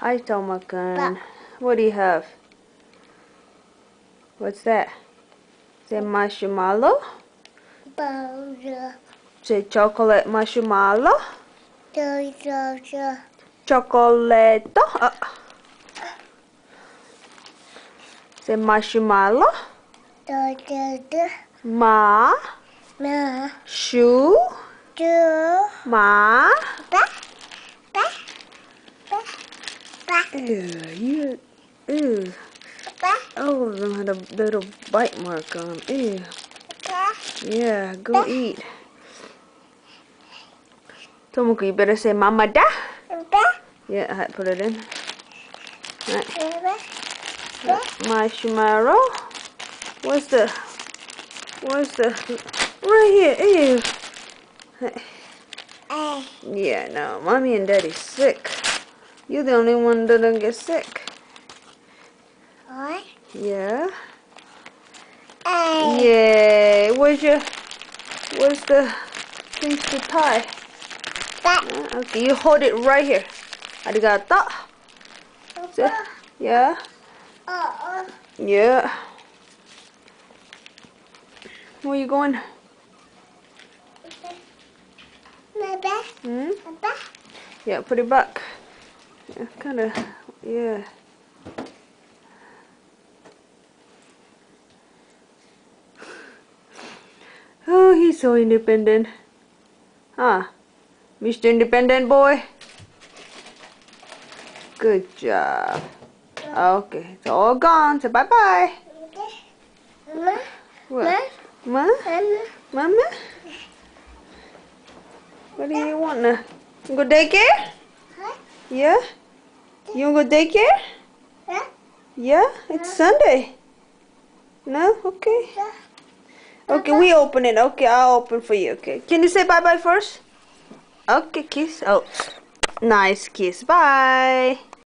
Hi, Tomakan. What do you have? What's that? Is it marshmallow? Say chocolate marshmallow? Chocolate. Say marshmallow. Ma. Shoe. Ma. Ew, ew. Oh, them had a little bite mark on them. Ew. Yeah, go eat. Tomoko, you better say Mama da. Yeah, I put it in. Right. Marshmallow. Where's the right here? Ew. Yeah, no, Mommy and Daddy's sick. You're the only one that doesn't get sick. What? Yeah. Yay. Where's the things to tie? Okay, you hold it right here. Arigato. Yeah. Yeah. Where you going? Hmm? Yeah, put it back. Yeah, kinda, yeah. Oh, he's so independent. Huh? Mr. Independent boy? Good job. Okay, it's all gone. So bye-bye. What? Ma? Mama? What do you want now? You go daycare? Yeah? You want to go daycare? Yeah? It's Sunday. No? Okay. Okay, we open it. Okay, I'll open for you. Okay. Can you say bye-bye first? Okay, kiss. Oh, nice kiss. Bye.